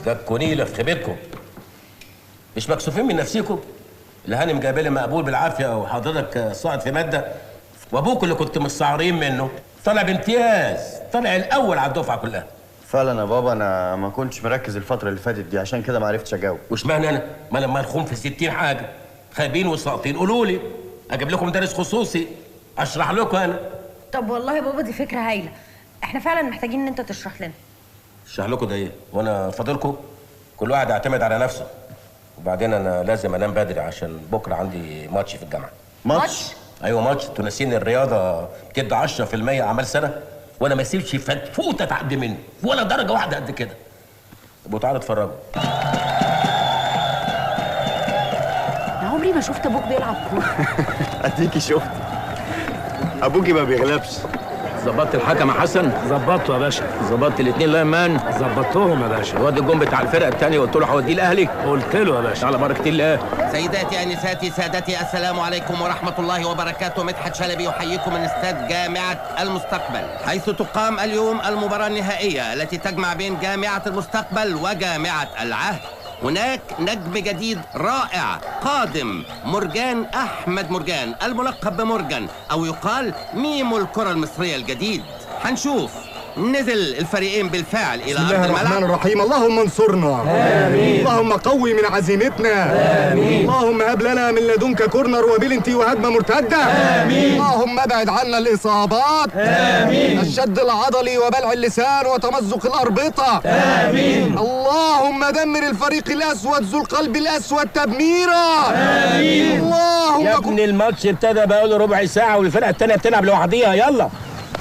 جاكوا نيله في خيبتكم. مش مكسوفين من نفسيكم؟ الهانم جايبه لي مقبول بالعافيه وحضرتك صاعد في ماده، وابوك اللي كنت مستعارين منه طلع بامتياز، طلع الاول على الدفعه كلها. فعلا يا بابا انا ما كنتش مركز الفتره اللي فاتت دي، عشان كده ما عرفتش اجاوب. واشمعنى انا؟ ما لما نخون في 60 حاجه خايبين وساقطين قولوا لي، اجيب لكم مدرس خصوصي اشرح لكم انا. طب والله يا بابا دي فكره هايله، احنا فعلا محتاجين ان انت تشرح لنا. اشرح لكم ده ايه؟ وانا فاضلكم؟ كل واحد يعتمد على نفسه. وبعدين انا لازم انام بدري عشان بكره عندي ماتش في الجامعه. ماتش؟ ايوه ماتش. انتوا ناسيين الرياضه بتدي 10% اعمال سنه، وانا ما اسيبش فتفوته تعدي مني ولا درجه واحده قد كده. ابقوا تعالوا اتفرجوا. انا عمري ما شفت ابوك بيلعب كوره. اديكي شفت ابوكي ما بيغلبش. ظبطت الحكم يا حسن؟ ظبطته يا باشا. ظبطت الاثنين لاين؟ ظبطتهم يا باشا. الواد الجون بتاع الفرقه الثانيه قلت له هوديه الاهلي؟ قلت له يا باشا. على بركه الله. سيداتي انساتي سادتي السلام عليكم ورحمه الله وبركاته. مدحت شلبي يحييكم من استاد جامعه المستقبل، حيث تقام اليوم المباراه النهائيه التي تجمع بين جامعه المستقبل وجامعه العهد. هناك نجم جديد رائع قادم، مرجان أحمد مرجان الملقب بمورجان أو يقال ميمو الكرة المصرية الجديد. هنشوف نزل الفريقين بالفعل إلى أرض الملعب. بسم الله الرحمن الرحيم. اللهم انصرنا. آمين. اللهم قوي من عزيمتنا. آمين. اللهم هب لنا من لدنك كورنر وبلنتي وهجمة مرتدة. آمين. اللهم ابعد عنا الإصابات. آمين. الشد العضلي وبلع اللسان وتمزق الأربطة. آمين. اللهم دمر الفريق الأسود ذو القلب الأسود تدميرا. آمين. اللهم يا ابني الماتش ابتدى بقاله ربع ساعة والفرقة التانية بتلعب لوحديها. يلا.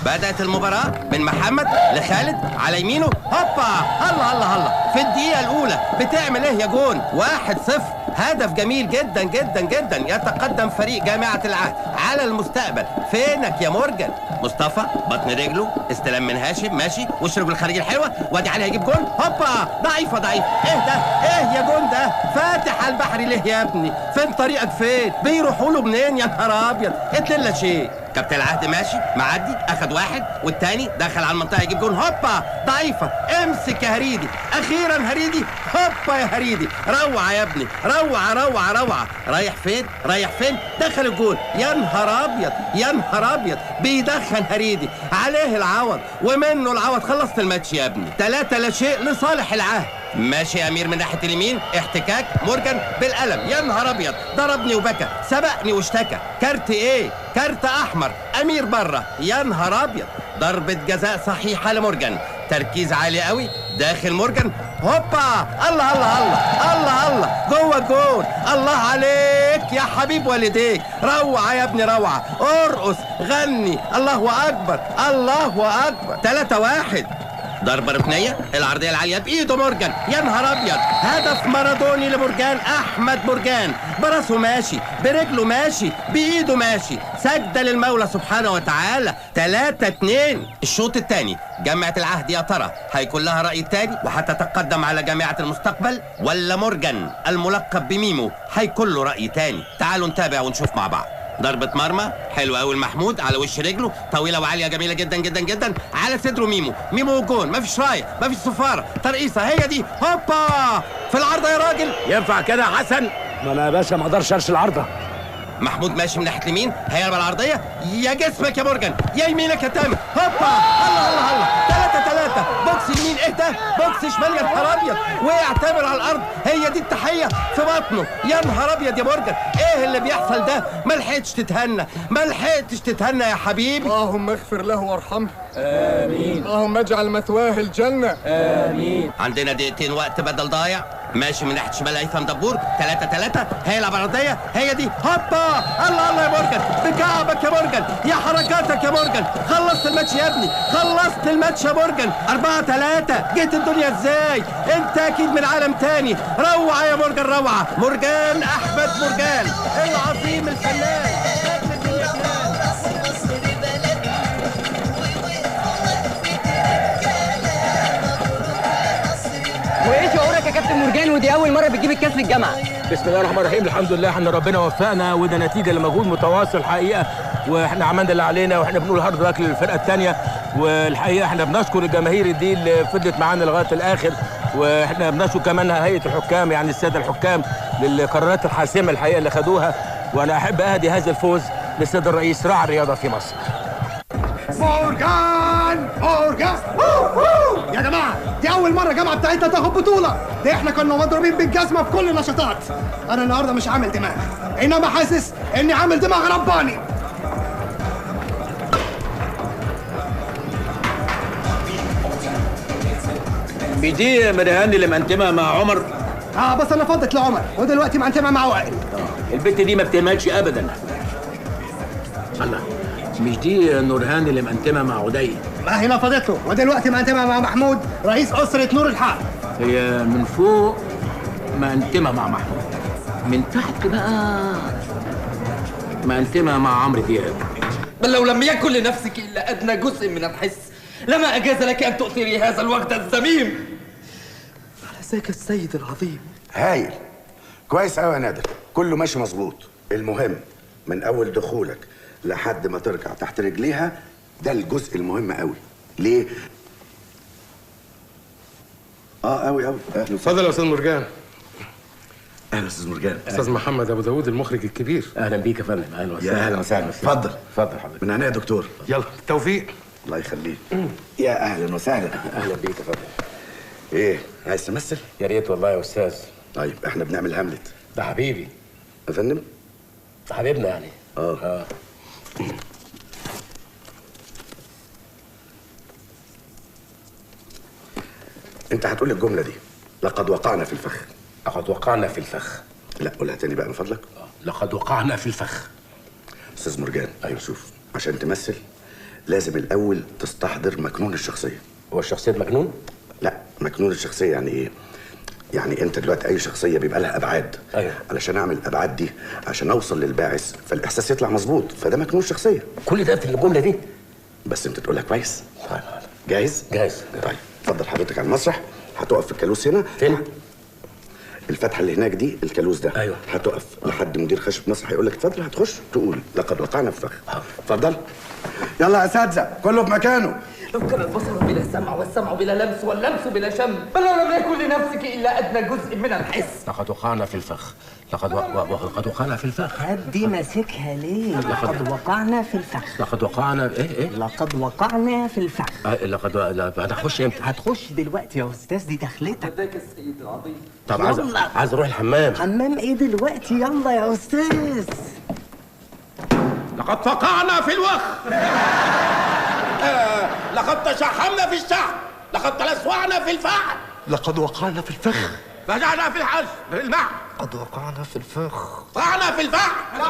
بدأت المباراة من محمد لخالد على يمينه، هوبا الله الله الله في الدقيقة الأولى بتعمل إيه يا جون؟ 1-0. هدف جميل جدا جدا جدا. يتقدم فريق جامعة العهد على المستقبل. فينك يا مورجان؟ مصطفى بطن رجله، استلام من هاشم، ماشي وش رجله الخارجي الحلوة، وادي علي هيجيب جون، هوبا ضعيفة ضعيف. ايه ده؟ ايه يا جون ده؟ فاتح على البحر ليه يا ابني؟ فين طريقك فين؟ بيروحوا له منين يا نهار أبيض؟ اتللا شيء. كابتن العهد ماشي معدي، اخد واحد والتاني دخل على المنطقه يجيب جون، هوبا ضعيفه. امسك يا هريدي، اخيرا هريدي، هوبا يا هريدي، روعه يا ابني، روعه روعه روعه. رايح فين؟ رايح فين؟ دخل الجون. يا نهار ابيض يا نهار ابيض، بيدخن هريدي عليه العوض ومنه العوض. خلصت الماتش يا ابني، 3-0 لصالح العهد. ماشي يا امير من ناحيه اليمين، احتكاك مورجان بالقلم، يا نهار ابيض ضربني وبكى، سبقني واشتكى. كارت ايه؟ كارت احمر. امير بره، يا نهار ابيض. ضربه جزاء صحيحه لمورجان، تركيز عالي قوي داخل مورجان، هوبا الله الله الله الله الله جوه الجول. الله عليك يا حبيب والديك، روعه يا ابني روعه. ارقص غني، الله اكبر الله اكبر. 3-1. ضربة ركنية، العرضية العالية بإيده مورجان، يا نهار أبيض. هدف مارادوني لمورجان أحمد مورجان، براسه ماشي، برجله ماشي، بإيده ماشي، سجدة للمولى سبحانه وتعالى. 3-2. الشوط الثاني، جامعة العهد يا ترى هيكون لها رأي تاني وهتتقدم على جامعة المستقبل، ولا مورجان الملقب بميمو هيكون له رأي تاني؟ تعالوا نتابع ونشوف مع بعض. ضربة مرمى حلوة قوي المحمود على وش رجله، طويلة وعالية جميلة جدا جدا جدا، على صدره ميمو، ميمو جون، مفيش راية مفيش صفارة، ترقيصة هي دي، هوبا في العارضة يا راجل. ينفع كده يا حسن؟ ما انا يا باشا ما اقدرش ارش العارضة. محمود ماشي من ناحية اليمين، هيقلب العرضية، يا جسمك يا مورجان، يا يمينك يا تامر، هوبا الله الله الله. 3-3. بوكس يمين، ايه ده؟ بوكس شمال، يا نهار ابيض. وقع تامر على الارض، هي دي التحية في بطنه، يا نهار ابيض يا مورجان. ايه اللي بيحصل ده؟ ما لحقتش تتهنى، ما لحقتش تتهنى يا حبيبي. اللهم اغفر له وارحمه. امين. اللهم اجعل مثواه الجنة. امين. عندنا دقيقتين وقت بدل ضايع. ماشي من ناحيه شمال هيثم دبور، 3-3. هيلعب عرضيه، هي دي، هوبا الله الله يا مورجان، بكعبك يا مورجان، يا حركاتك يا مورجان. خلصت الماتش يا ابني، خلصت الماتش يا مورجان. 4-3. جيت الدنيا ازاي؟ انت اكيد من عالم تاني. روعه يا مورجان روعه. مورجان احمد مورجان العظيم الفنان. وايه شعورك يا كابتن مورجان ودي اول مره بتجيب الكاس للجامعه؟ بسم الله الرحمن الرحيم. الحمد لله احنا ربنا وفقنا، وده نتيجه لمجهود متواصل حقيقه، واحنا عملنا اللي علينا، واحنا بنقول هارد ورك للفرقه الثانيه. والحقيقه احنا بنشكر الجماهير دي اللي فضلت معانا لغايه الاخر، واحنا بنشكر كمان هيئه الحكام، يعني الساده الحكام للقرارات الحاسمه الحقيقه اللي خدوها، وانا احب اهدي هذا الفوز للسيد الرئيس راعي الرياضه في مصر. مورجان مورجان يا جماعه، دي اول مره الجامعه بتاعتنا تاخد بطوله. ده احنا كنا مضروبين بالجزمه في كل النشاطات. انا النهارده مش عامل دماغ، انما حاسس اني عامل دماغ رباني. دي مريهان اللي منتمه مع عمر. بس انا فضت لعمر ودلوقتي منتمه مع وائل. البت دي ما بتهملش ابدا. الله، مش دي نورهان اللي منتمه مع عدي؟ ما هي نفضت له ودلوقتي منتمه مع محمود رئيس اسره نور الحق. هي من فوق منتمه مع محمود، من تحت بقى منتمه مع عمرو دياب. بل لو لم يكن لنفسك الا ادنى جزء من الحس لما اجاز لك ان تؤثري هذا الوقت الذميم على ذاك السيد العظيم. هايل، كويس قوي يا نادر، كله ماشي مظبوط. المهم من اول دخولك لحد ما ترجع تحت رجليها، ده الجزء المهم قوي. ليه؟ قوي قوي. اتفضل يا استاذ مرجان. اهلا استاذ مرجان. استاذ محمد ابو داوود المخرج الكبير. اهلا بيك يا فندم. اهلا وسهلا. يا اهلا وسهلا. اتفضل اتفضل حضرتك. من عينيا يا دكتور. يلا بالتوفيق. الله يخليك. يا اهلا وسهلا. اهلا بيك يا فندم. ايه، عايز تمثل؟ يا ريت والله يا استاذ. طيب احنا بنعمل هاملت. ده حبيبي. يا فندم؟ ده حبيبنا يعني. انت هتقول الجمله دي، لقد وقعنا في الفخ. لقد وقعنا في الفخ. لا قولها تاني بقى من فضلك. لقد وقعنا في الفخ. استاذ مرجان، ايوه شوف، عشان تمثل لازم الاول تستحضر مكنون الشخصيه. هو الشخصيه مجنون؟ لا، مكنون الشخصيه يعني ايه؟ يعني انت دلوقتي اي شخصيه بيبقى لها ابعاد. ايوه. علشان اعمل الابعاد دي عشان اوصل للباعث فالاحساس يطلع مظبوط، فده مكنون الشخصيه. كل ده في الجمله دي؟ بس انت تقولها كويس. طيب. جاهز؟ جاهز. طيب اتفضل حضرتك على المسرح، هتقف في الكالوس هنا. فين؟ الفتحه اللي هناك دي الكالوس ده. ايوه. هتقف لحد مدير خشب مسرح يقول لك اتفضل، هتخش تقول لقد وقعنا في فخ. اتفضل. يلا يا اساتذه كله في مكانه. لو كان البصر بلا سمع والسمع بلا لمس واللمس بلا شم، بل لو لم يكن لنفسك الا ادنى جزء من الحس. لقد وقعنا في الفخ. لقد وقعنا في الفخ. دي ماسكها ليه؟ لقد وقعنا في الفخ. لقد وقعنا ايه؟ لقد وقعنا في الفخ. هتخش امتى؟ هتخش دلوقتي يا استاذ، دي دخلتك. ذاك السيد العظيم. طب عايز اروح الحمام. حمام ايه دلوقتي؟ يلا يا استاذ. لقد وقعنا في الوخ. لقد تشحمنا في الشحم. لقد تلسوعنا في الفحم. لقد وقعنا في الفخ. رجعنا في الحج في الماء. قد وقعنا في الفخ. وقعنا في الفحم.